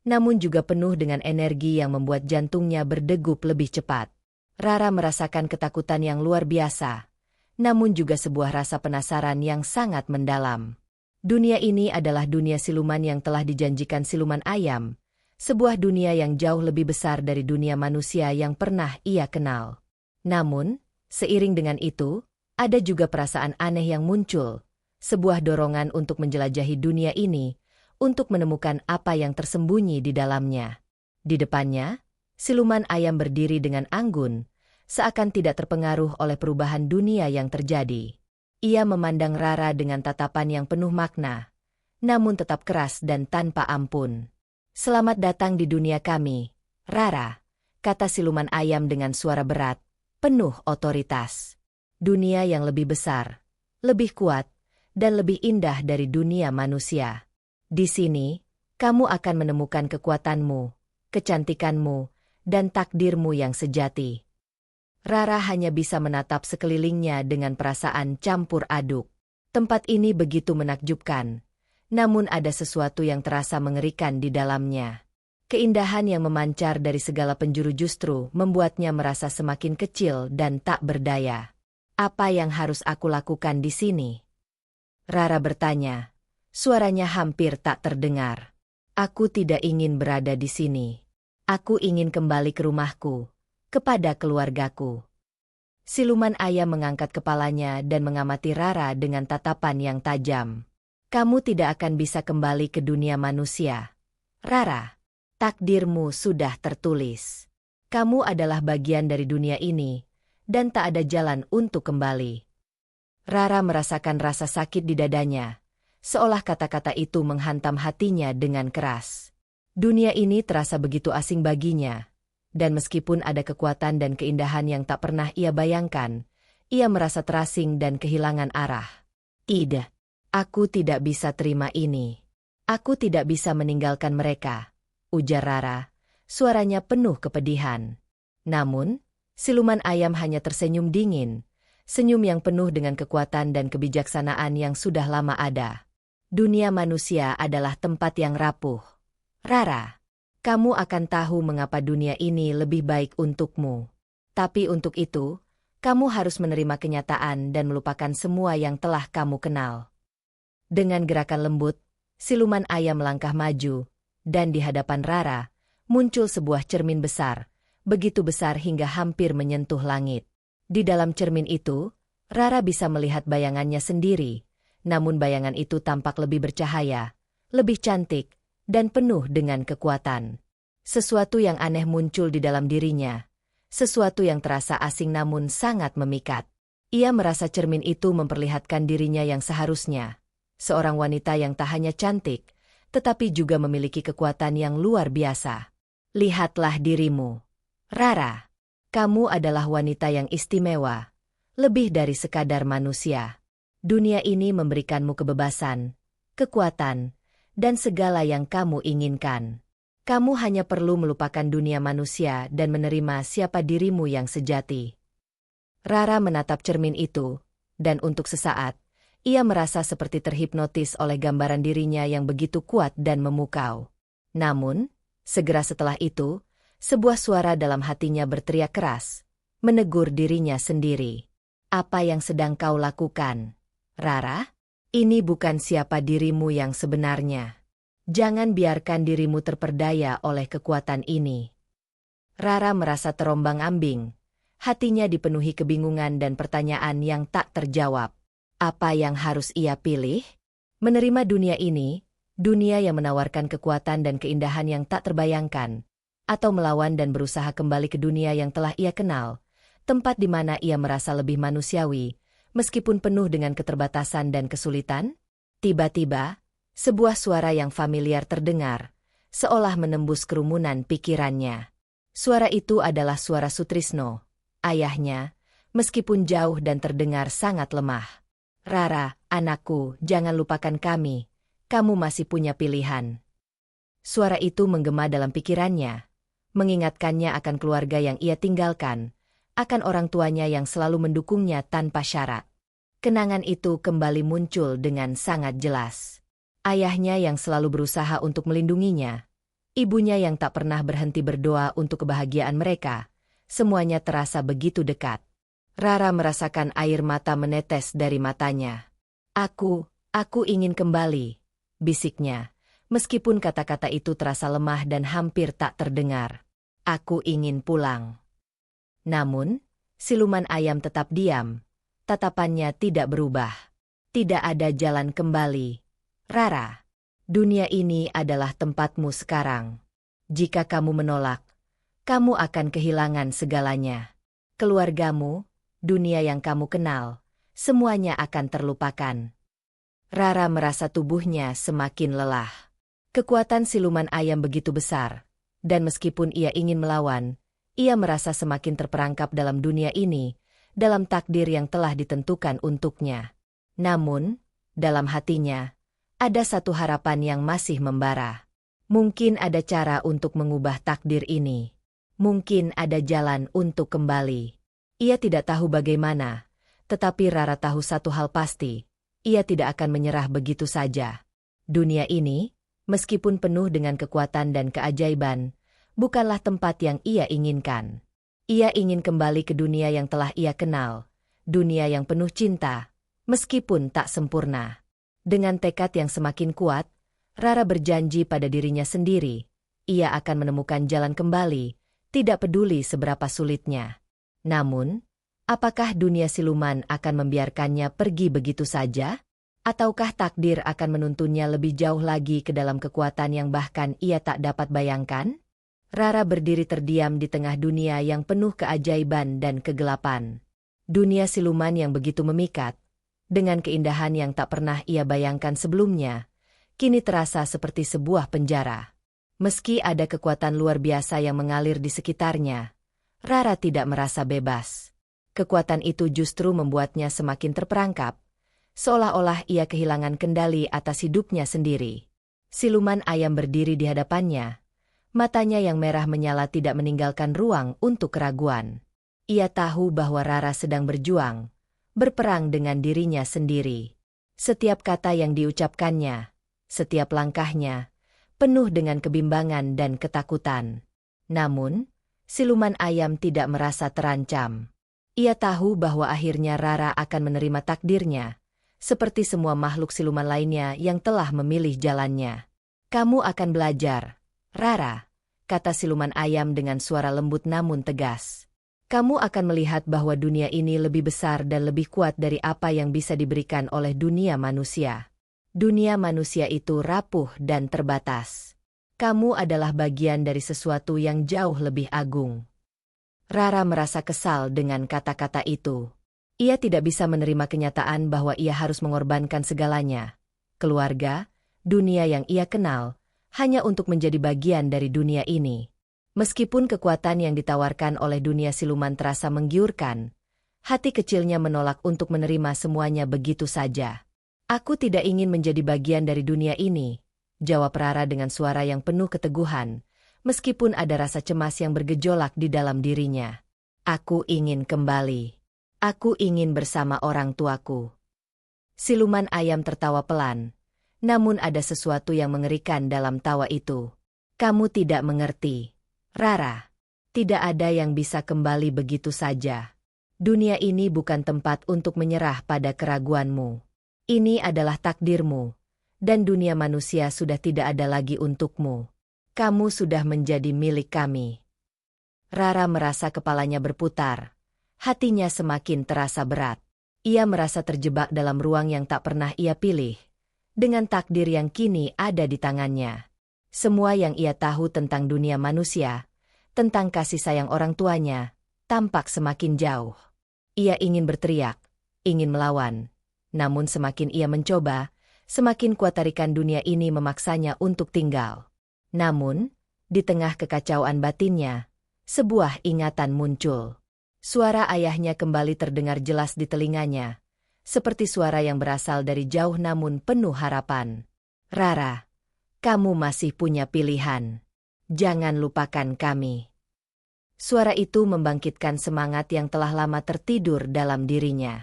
namun juga penuh dengan energi yang membuat jantungnya berdegup lebih cepat. Rara merasakan ketakutan yang luar biasa, namun juga sebuah rasa penasaran yang sangat mendalam. Dunia ini adalah dunia siluman yang telah dijanjikan siluman ayam, sebuah dunia yang jauh lebih besar dari dunia manusia yang pernah ia kenal. Namun, seiring dengan itu, ada juga perasaan aneh yang muncul, sebuah dorongan untuk menjelajahi dunia ini, untuk menemukan apa yang tersembunyi di dalamnya. Di depannya, siluman ayam berdiri dengan anggun, seakan tidak terpengaruh oleh perubahan dunia yang terjadi. Ia memandang Rara dengan tatapan yang penuh makna, namun tetap keras dan tanpa ampun. "Selamat datang di dunia kami, Rara," kata siluman ayam dengan suara berat, penuh otoritas. Dunia yang lebih besar, lebih kuat, dan lebih indah dari dunia manusia. Di sini, kamu akan menemukan kekuatanmu, kecantikanmu, dan takdirmu yang sejati. Rara hanya bisa menatap sekelilingnya dengan perasaan campur aduk. Tempat ini begitu menakjubkan, namun ada sesuatu yang terasa mengerikan di dalamnya. Keindahan yang memancar dari segala penjuru justru membuatnya merasa semakin kecil dan tak berdaya. "Apa yang harus aku lakukan di sini?" Rara bertanya. Suaranya hampir tak terdengar. "Aku tidak ingin berada di sini. Aku ingin kembali ke rumahku, kepada keluargaku." Siluman ayam mengangkat kepalanya dan mengamati Rara dengan tatapan yang tajam. "Kamu tidak akan bisa kembali ke dunia manusia, Rara. Takdirmu sudah tertulis. Kamu adalah bagian dari dunia ini, dan tak ada jalan untuk kembali." Rara merasakan rasa sakit di dadanya, seolah kata-kata itu menghantam hatinya dengan keras. Dunia ini terasa begitu asing baginya, dan meskipun ada kekuatan dan keindahan yang tak pernah ia bayangkan, ia merasa terasing dan kehilangan arah. "Tidak, aku tidak bisa terima ini. Aku tidak bisa meninggalkan mereka," ujar Rara, suaranya penuh kepedihan. Namun, siluman ayam hanya tersenyum dingin, senyum yang penuh dengan kekuatan dan kebijaksanaan yang sudah lama ada. "Dunia manusia adalah tempat yang rapuh, Rara. Kamu akan tahu mengapa dunia ini lebih baik untukmu. Tapi untuk itu, kamu harus menerima kenyataan dan melupakan semua yang telah kamu kenal." Dengan gerakan lembut, siluman ayam melangkah maju, dan di hadapan Rara, muncul sebuah cermin besar, begitu besar hingga hampir menyentuh langit. Di dalam cermin itu, Rara bisa melihat bayangannya sendiri, namun bayangan itu tampak lebih bercahaya, lebih cantik, dan penuh dengan kekuatan. Sesuatu yang aneh muncul di dalam dirinya, sesuatu yang terasa asing namun sangat memikat. Ia merasa cermin itu memperlihatkan dirinya yang seharusnya. Seorang wanita yang tak hanya cantik, tetapi juga memiliki kekuatan yang luar biasa. Lihatlah dirimu, Rara. Kamu adalah wanita yang istimewa, lebih dari sekadar manusia. Dunia ini memberikanmu kebebasan, kekuatan, dan segala yang kamu inginkan. Kamu hanya perlu melupakan dunia manusia dan menerima siapa dirimu yang sejati. Rara menatap cermin itu, dan untuk sesaat, ia merasa seperti terhipnotis oleh gambaran dirinya yang begitu kuat dan memukau. Namun, segera setelah itu, sebuah suara dalam hatinya berteriak keras, menegur dirinya sendiri. Apa yang sedang kau lakukan, Rara? Ini bukan siapa dirimu yang sebenarnya. Jangan biarkan dirimu terperdaya oleh kekuatan ini. Rara merasa terombang-ambing. Hatinya dipenuhi kebingungan dan pertanyaan yang tak terjawab. Apa yang harus ia pilih? Menerima dunia ini, dunia yang menawarkan kekuatan dan keindahan yang tak terbayangkan, atau melawan dan berusaha kembali ke dunia yang telah ia kenal, tempat di mana ia merasa lebih manusiawi, meskipun penuh dengan keterbatasan dan kesulitan? Tiba-tiba, sebuah suara yang familiar terdengar, seolah menembus kerumunan pikirannya. Suara itu adalah suara Sutrisno, ayahnya, meskipun jauh dan terdengar sangat lemah. Rara, anakku, jangan lupakan kami. Kamu masih punya pilihan. Suara itu menggema dalam pikirannya, mengingatkannya akan keluarga yang ia tinggalkan, akan orang tuanya yang selalu mendukungnya tanpa syarat. Kenangan itu kembali muncul dengan sangat jelas. Ayahnya yang selalu berusaha untuk melindunginya, ibunya yang tak pernah berhenti berdoa untuk kebahagiaan mereka. Semuanya terasa begitu dekat. Rara merasakan air mata menetes dari matanya. Aku ingin kembali, bisiknya, meskipun kata-kata itu terasa lemah dan hampir tak terdengar. Aku ingin pulang. Namun, siluman ayam tetap diam. Tatapannya tidak berubah. Tidak ada jalan kembali. Rara, dunia ini adalah tempatmu sekarang. Jika kamu menolak, kamu akan kehilangan segalanya. Keluargamu, dunia yang kamu kenal, semuanya akan terlupakan. Rara merasa tubuhnya semakin lelah. Kekuatan siluman ayam begitu besar, dan meskipun ia ingin melawan, ia merasa semakin terperangkap dalam dunia ini, dalam takdir yang telah ditentukan untuknya. Namun, dalam hatinya, ada satu harapan yang masih membara. Mungkin ada cara untuk mengubah takdir ini. Mungkin ada jalan untuk kembali. Ia tidak tahu bagaimana, tetapi Rara tahu satu hal pasti. Ia tidak akan menyerah begitu saja. Dunia ini, meskipun penuh dengan kekuatan dan keajaiban, bukanlah tempat yang ia inginkan. Ia ingin kembali ke dunia yang telah ia kenal, dunia yang penuh cinta, meskipun tak sempurna. Dengan tekad yang semakin kuat, Rara berjanji pada dirinya sendiri, ia akan menemukan jalan kembali, tidak peduli seberapa sulitnya. Namun, apakah dunia siluman akan membiarkannya pergi begitu saja? Ataukah takdir akan menuntunnya lebih jauh lagi ke dalam kekuatan yang bahkan ia tak dapat bayangkan? Rara berdiri terdiam di tengah dunia yang penuh keajaiban dan kegelapan. Dunia siluman yang begitu memikat, dengan keindahan yang tak pernah ia bayangkan sebelumnya, kini terasa seperti sebuah penjara. Meski ada kekuatan luar biasa yang mengalir di sekitarnya, Rara tidak merasa bebas. Kekuatan itu justru membuatnya semakin terperangkap, seolah-olah ia kehilangan kendali atas hidupnya sendiri. Siluman ayam berdiri di hadapannya, matanya yang merah menyala tidak meninggalkan ruang untuk keraguan. Ia tahu bahwa Rara sedang berjuang, berperang dengan dirinya sendiri. Setiap kata yang diucapkannya, setiap langkahnya, penuh dengan kebimbangan dan ketakutan. Namun, siluman ayam tidak merasa terancam. Ia tahu bahwa akhirnya Rara akan menerima takdirnya, seperti semua makhluk siluman lainnya yang telah memilih jalannya. Kamu akan belajar, Rara. kata siluman ayam dengan suara lembut namun tegas. Kamu akan melihat bahwa dunia ini lebih besar dan lebih kuat dari apa yang bisa diberikan oleh dunia manusia. Dunia manusia itu rapuh dan terbatas. Kamu adalah bagian dari sesuatu yang jauh lebih agung. Rara merasa kesal dengan kata-kata itu. Ia tidak bisa menerima kenyataan bahwa ia harus mengorbankan segalanya. Keluarga, dunia yang ia kenal, hanya untuk menjadi bagian dari dunia ini. Meskipun kekuatan yang ditawarkan oleh dunia siluman terasa menggiurkan, hati kecilnya menolak untuk menerima semuanya begitu saja. Aku tidak ingin menjadi bagian dari dunia ini, jawab Rara dengan suara yang penuh keteguhan, meskipun ada rasa cemas yang bergejolak di dalam dirinya. Aku ingin kembali. Aku ingin bersama orang tuaku. Siluman ayam tertawa pelan. Namun ada sesuatu yang mengerikan dalam tawa itu. Kamu tidak mengerti, Rara. Tidak ada yang bisa kembali begitu saja. Dunia ini bukan tempat untuk menyerah pada keraguanmu. Ini adalah takdirmu, dan dunia manusia sudah tidak ada lagi untukmu. Kamu sudah menjadi milik kami. Rara merasa kepalanya berputar. Hatinya semakin terasa berat. Ia merasa terjebak dalam ruang yang tak pernah ia pilih. Dengan takdir yang kini ada di tangannya. Semua yang ia tahu tentang dunia manusia, tentang kasih sayang orang tuanya, tampak semakin jauh. Ia ingin berteriak, ingin melawan. Namun semakin ia mencoba, semakin kuat tarikan dunia ini memaksanya untuk tinggal. Namun, di tengah kekacauan batinnya, sebuah ingatan muncul. Suara ayahnya kembali terdengar jelas di telinganya. Seperti suara yang berasal dari jauh namun penuh harapan. Rara, kamu masih punya pilihan. Jangan lupakan kami. Suara itu membangkitkan semangat yang telah lama tertidur dalam dirinya.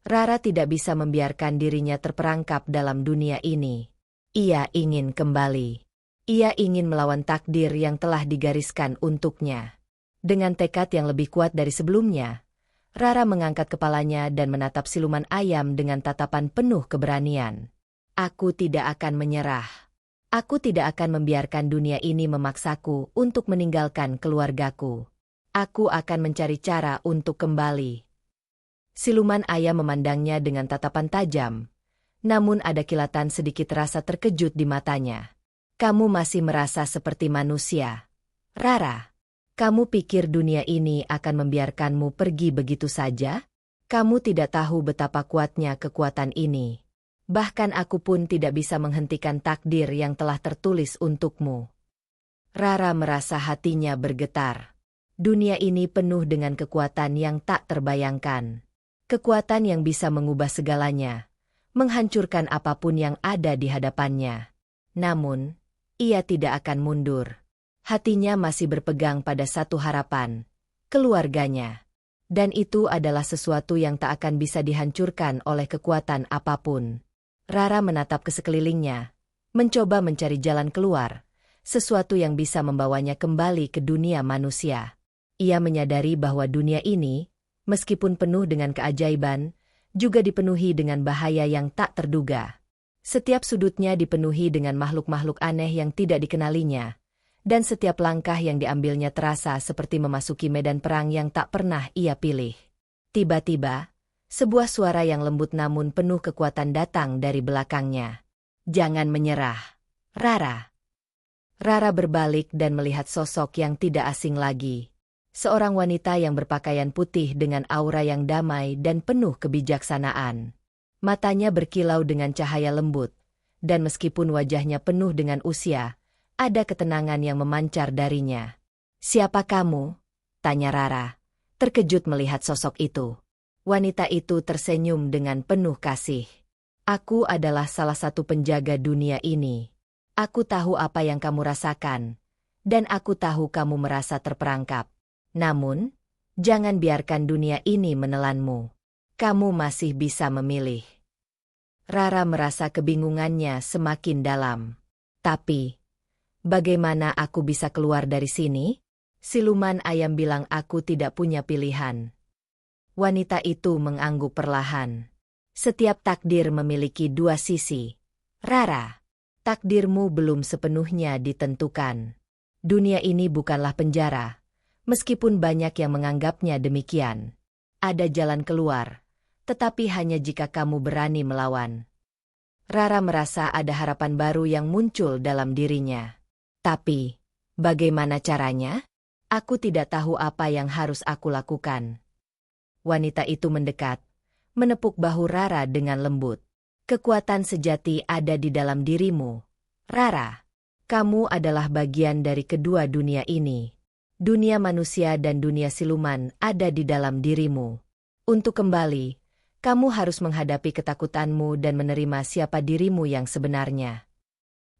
Rara tidak bisa membiarkan dirinya terperangkap dalam dunia ini. Ia ingin kembali. Ia ingin melawan takdir yang telah digariskan untuknya. Dengan tekad yang lebih kuat dari sebelumnya, Rara mengangkat kepalanya dan menatap siluman ayam dengan tatapan penuh keberanian. Aku tidak akan menyerah. Aku tidak akan membiarkan dunia ini memaksaku untuk meninggalkan keluargaku. Aku akan mencari cara untuk kembali. Siluman ayam memandangnya dengan tatapan tajam. Namun ada kilatan sedikit rasa terkejut di matanya. Kamu masih merasa seperti manusia, Rara. Kamu pikir dunia ini akan membiarkanmu pergi begitu saja? Kamu tidak tahu betapa kuatnya kekuatan ini. Bahkan aku pun tidak bisa menghentikan takdir yang telah tertulis untukmu. Rara merasa hatinya bergetar. Dunia ini penuh dengan kekuatan yang tak terbayangkan. Kekuatan yang bisa mengubah segalanya, menghancurkan apapun yang ada di hadapannya. Namun, ia tidak akan mundur. Hatinya masih berpegang pada satu harapan, keluarganya. Dan itu adalah sesuatu yang tak akan bisa dihancurkan oleh kekuatan apapun. Rara menatap ke sekelilingnya, mencoba mencari jalan keluar, sesuatu yang bisa membawanya kembali ke dunia manusia. Ia menyadari bahwa dunia ini, meskipun penuh dengan keajaiban, juga dipenuhi dengan bahaya yang tak terduga. Setiap sudutnya dipenuhi dengan makhluk-makhluk aneh yang tidak dikenalinya. Dan setiap langkah yang diambilnya terasa seperti memasuki medan perang yang tak pernah ia pilih. Tiba-tiba, sebuah suara yang lembut namun penuh kekuatan datang dari belakangnya. Jangan menyerah, Rara. Rara berbalik dan melihat sosok yang tidak asing lagi. Seorang wanita yang berpakaian putih dengan aura yang damai dan penuh kebijaksanaan. Matanya berkilau dengan cahaya lembut, dan meskipun wajahnya penuh dengan usia, ada ketenangan yang memancar darinya. Siapa kamu? Tanya Rara, terkejut melihat sosok itu. Wanita itu tersenyum dengan penuh kasih. Aku adalah salah satu penjaga dunia ini. Aku tahu apa yang kamu rasakan, dan aku tahu kamu merasa terperangkap. Namun, jangan biarkan dunia ini menelanmu. Kamu masih bisa memilih. Rara merasa kebingungannya semakin dalam. Tapi, bagaimana aku bisa keluar dari sini? Siluman ayam bilang aku tidak punya pilihan. Wanita itu mengangguk perlahan. Setiap takdir memiliki dua sisi. Rara, takdirmu belum sepenuhnya ditentukan. Dunia ini bukanlah penjara, meskipun banyak yang menganggapnya demikian. Ada jalan keluar, tetapi hanya jika kamu berani melawan. Rara merasa ada harapan baru yang muncul dalam dirinya. Tapi, bagaimana caranya? Aku tidak tahu apa yang harus aku lakukan. Wanita itu mendekat, menepuk bahu Rara dengan lembut. Kekuatan sejati ada di dalam dirimu, Rara. Kamu adalah bagian dari kedua dunia ini. Dunia manusia dan dunia siluman ada di dalam dirimu. Untuk kembali, kamu harus menghadapi ketakutanmu dan menerima siapa dirimu yang sebenarnya.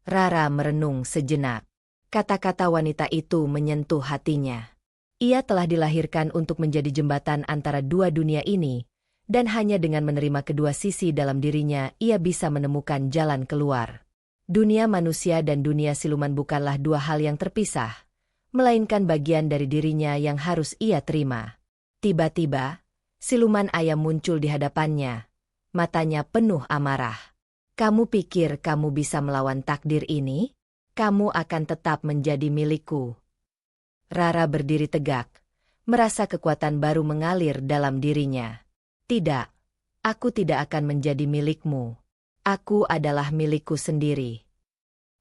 Rara merenung sejenak. Kata-kata wanita itu menyentuh hatinya. Ia telah dilahirkan untuk menjadi jembatan antara dua dunia ini, dan hanya dengan menerima kedua sisi dalam dirinya ia bisa menemukan jalan keluar. Dunia manusia dan dunia siluman bukanlah dua hal yang terpisah, melainkan bagian dari dirinya yang harus ia terima. Tiba-tiba, siluman ayam muncul di hadapannya. Matanya penuh amarah. Kamu pikir kamu bisa melawan takdir ini? Kamu akan tetap menjadi milikku. Rara berdiri tegak, merasa kekuatan baru mengalir dalam dirinya. Tidak, aku tidak akan menjadi milikmu. Aku adalah milikku sendiri.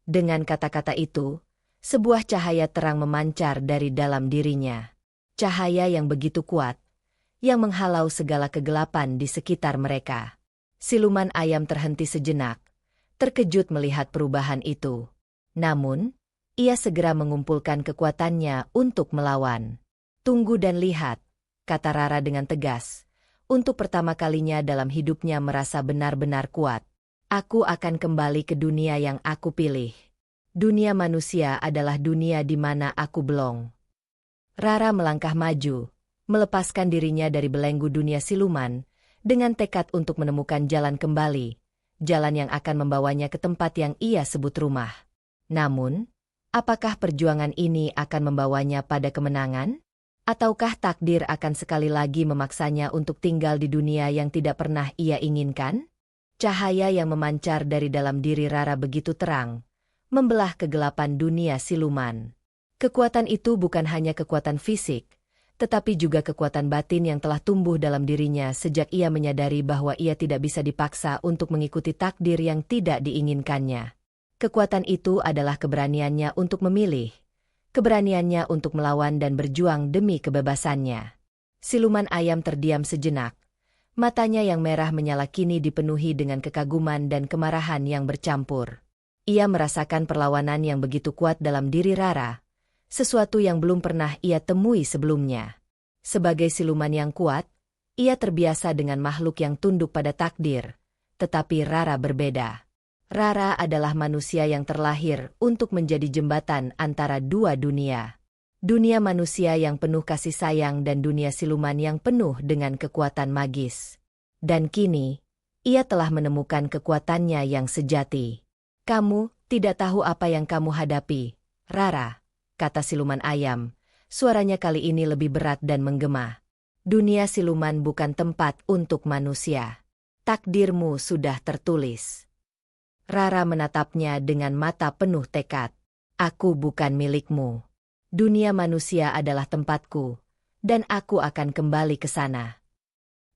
Dengan kata-kata itu, sebuah cahaya terang memancar dari dalam dirinya. Cahaya yang begitu kuat, yang menghalau segala kegelapan di sekitar mereka. Siluman ayam terhenti sejenak, terkejut melihat perubahan itu. Namun, ia segera mengumpulkan kekuatannya untuk melawan. Tunggu dan lihat, kata Rara dengan tegas. Untuk pertama kalinya dalam hidupnya merasa benar-benar kuat. Aku akan kembali ke dunia yang aku pilih. Dunia manusia adalah dunia di mana aku belong. Rara melangkah maju, melepaskan dirinya dari belenggu dunia siluman, dengan tekad untuk menemukan jalan kembali, jalan yang akan membawanya ke tempat yang ia sebut rumah. Namun, apakah perjuangan ini akan membawanya pada kemenangan? Ataukah takdir akan sekali lagi memaksanya untuk tinggal di dunia yang tidak pernah ia inginkan? Cahaya yang memancar dari dalam diri Rara begitu terang, membelah kegelapan dunia siluman. Kekuatan itu bukan hanya kekuatan fisik, tetapi juga kekuatan batin yang telah tumbuh dalam dirinya sejak ia menyadari bahwa ia tidak bisa dipaksa untuk mengikuti takdir yang tidak diinginkannya. Kekuatan itu adalah keberaniannya untuk memilih, keberaniannya untuk melawan dan berjuang demi kebebasannya. Siluman ayam terdiam sejenak. Matanya yang merah menyala kini dipenuhi dengan kekaguman dan kemarahan yang bercampur. Ia merasakan perlawanan yang begitu kuat dalam diri Rara, sesuatu yang belum pernah ia temui sebelumnya. Sebagai siluman yang kuat, ia terbiasa dengan makhluk yang tunduk pada takdir, tetapi Rara berbeda. Rara adalah manusia yang terlahir untuk menjadi jembatan antara dua dunia. Dunia manusia yang penuh kasih sayang dan dunia siluman yang penuh dengan kekuatan magis. Dan kini, ia telah menemukan kekuatannya yang sejati. Kamu tidak tahu apa yang kamu hadapi, Rara, kata siluman ayam. Suaranya kali ini lebih berat dan menggema. Dunia siluman bukan tempat untuk manusia. Takdirmu sudah tertulis. Rara menatapnya dengan mata penuh tekad. Aku bukan milikmu. Dunia manusia adalah tempatku, dan aku akan kembali ke sana.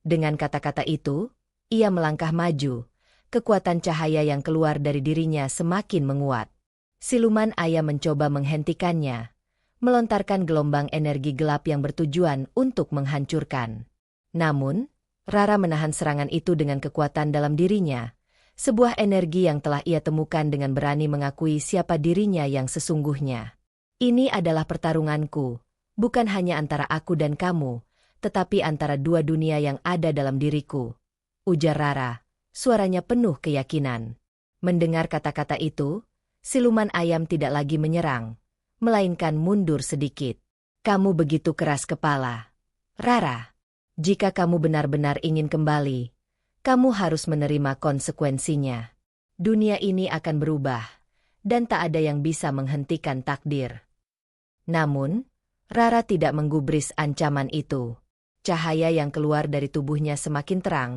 Dengan kata-kata itu, ia melangkah maju. Kekuatan cahaya yang keluar dari dirinya semakin menguat. Siluman ayam mencoba menghentikannya, melontarkan gelombang energi gelap yang bertujuan untuk menghancurkan. Namun, Rara menahan serangan itu dengan kekuatan dalam dirinya. Sebuah energi yang telah ia temukan dengan berani mengakui siapa dirinya yang sesungguhnya. Ini adalah pertarunganku, bukan hanya antara aku dan kamu, tetapi antara dua dunia yang ada dalam diriku, ujar Rara, suaranya penuh keyakinan. Mendengar kata-kata itu, siluman ayam tidak lagi menyerang, melainkan mundur sedikit. Kamu begitu keras kepala, Rara. Jika kamu benar-benar ingin kembali, kamu harus menerima konsekuensinya. Dunia ini akan berubah, dan tak ada yang bisa menghentikan takdir. Namun, Rara tidak menggubris ancaman itu. Cahaya yang keluar dari tubuhnya semakin terang,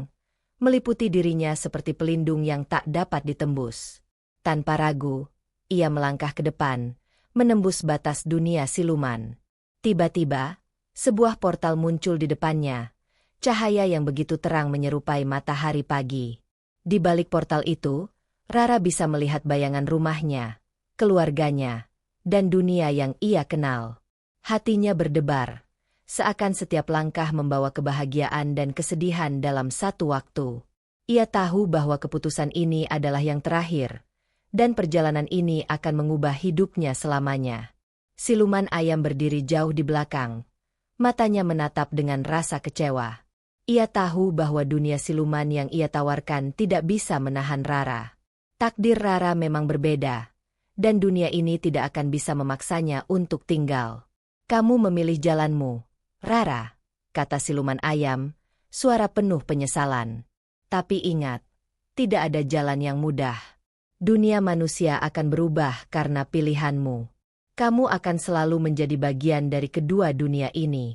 meliputi dirinya seperti pelindung yang tak dapat ditembus. Tanpa ragu, ia melangkah ke depan, menembus batas dunia siluman. Tiba-tiba, sebuah portal muncul di depannya, cahaya yang begitu terang menyerupai matahari pagi. Di balik portal itu, Rara bisa melihat bayangan rumahnya, keluarganya, dan dunia yang ia kenal. Hatinya berdebar, seakan setiap langkah membawa kebahagiaan dan kesedihan dalam satu waktu. Ia tahu bahwa keputusan ini adalah yang terakhir, dan perjalanan ini akan mengubah hidupnya selamanya. Siluman ayam berdiri jauh di belakang, matanya menatap dengan rasa kecewa. Ia tahu bahwa dunia siluman yang ia tawarkan tidak bisa menahan Rara. Takdir Rara memang berbeda, dan dunia ini tidak akan bisa memaksanya untuk tinggal. Kamu memilih jalanmu, Rara, kata siluman ayam, suara penuh penyesalan. Tapi ingat, tidak ada jalan yang mudah. Dunia manusia akan berubah karena pilihanmu. Kamu akan selalu menjadi bagian dari kedua dunia ini.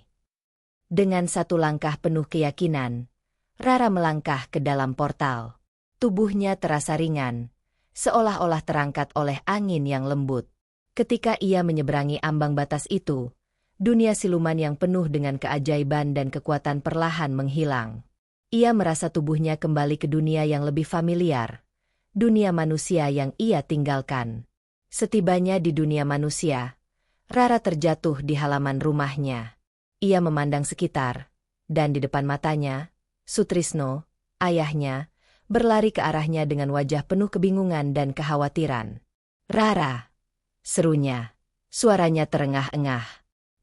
Dengan satu langkah penuh keyakinan, Rara melangkah ke dalam portal. Tubuhnya terasa ringan, seolah-olah terangkat oleh angin yang lembut. Ketika ia menyeberangi ambang batas itu, dunia siluman yang penuh dengan keajaiban dan kekuatan perlahan menghilang. Ia merasa tubuhnya kembali ke dunia yang lebih familiar, dunia manusia yang ia tinggalkan. Setibanya di dunia manusia, Rara terjatuh di halaman rumahnya. Ia memandang sekitar, dan di depan matanya, Sutrisno, ayahnya, berlari ke arahnya dengan wajah penuh kebingungan dan kekhawatiran. "Rara!" serunya. Suaranya terengah-engah.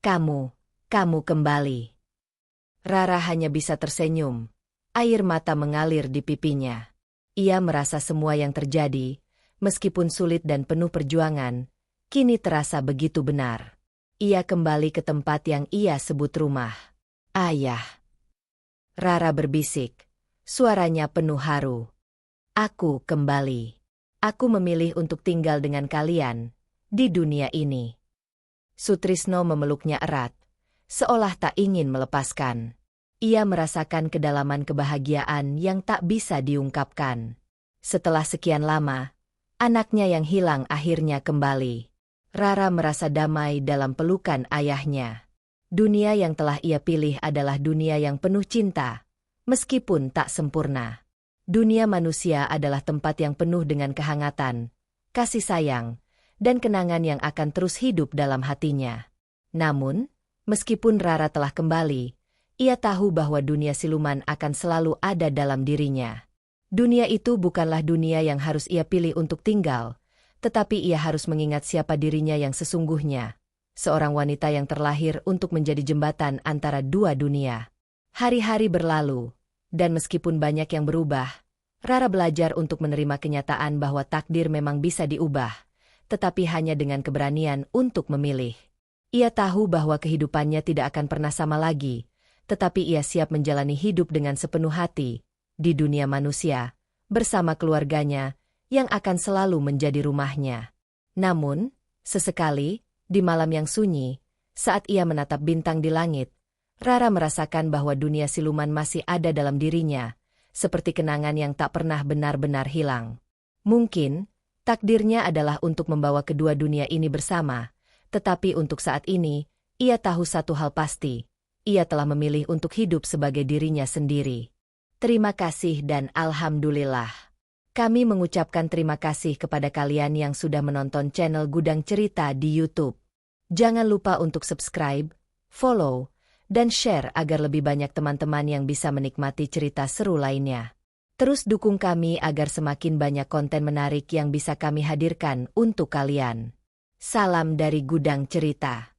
Kamu kembali." Rara hanya bisa tersenyum. Air mata mengalir di pipinya. Ia merasa semua yang terjadi, meskipun sulit dan penuh perjuangan, kini terasa begitu benar. Ia kembali ke tempat yang ia sebut rumah. "Ayah." Rara berbisik. Suaranya penuh haru. "Aku kembali. Aku memilih untuk tinggal dengan kalian di dunia ini." Sutrisno memeluknya erat, seolah tak ingin melepaskan. Ia merasakan kedalaman kebahagiaan yang tak bisa diungkapkan. Setelah sekian lama, anaknya yang hilang akhirnya kembali. Rara merasa damai dalam pelukan ayahnya. Dunia yang telah ia pilih adalah dunia yang penuh cinta, meskipun tak sempurna. Dunia manusia adalah tempat yang penuh dengan kehangatan, kasih sayang, dan kenangan yang akan terus hidup dalam hatinya. Namun, meskipun Rara telah kembali, ia tahu bahwa dunia siluman akan selalu ada dalam dirinya. Dunia itu bukanlah dunia yang harus ia pilih untuk tinggal, tetapi ia harus mengingat siapa dirinya yang sesungguhnya. Seorang wanita yang terlahir untuk menjadi jembatan antara dua dunia. Hari-hari berlalu, dan meskipun banyak yang berubah, Rara belajar untuk menerima kenyataan bahwa takdir memang bisa diubah, tetapi hanya dengan keberanian untuk memilih. Ia tahu bahwa kehidupannya tidak akan pernah sama lagi, tetapi ia siap menjalani hidup dengan sepenuh hati, di dunia manusia, bersama keluarganya, yang akan selalu menjadi rumahnya. Namun, sesekali, di malam yang sunyi, saat ia menatap bintang di langit, Rara merasakan bahwa dunia siluman masih ada dalam dirinya, seperti kenangan yang tak pernah benar-benar hilang. Mungkin, takdirnya adalah untuk membawa kedua dunia ini bersama, tetapi untuk saat ini, ia tahu satu hal pasti. Ia telah memilih untuk hidup sebagai dirinya sendiri. Terima kasih dan alhamdulillah. Kami mengucapkan terima kasih kepada kalian yang sudah menonton channel Gudang Cerita di YouTube. Jangan lupa untuk subscribe, follow, dan share agar lebih banyak teman-teman yang bisa menikmati cerita seru lainnya. Terus dukung kami agar semakin banyak konten menarik yang bisa kami hadirkan untuk kalian. Salam dari Gudang Cerita.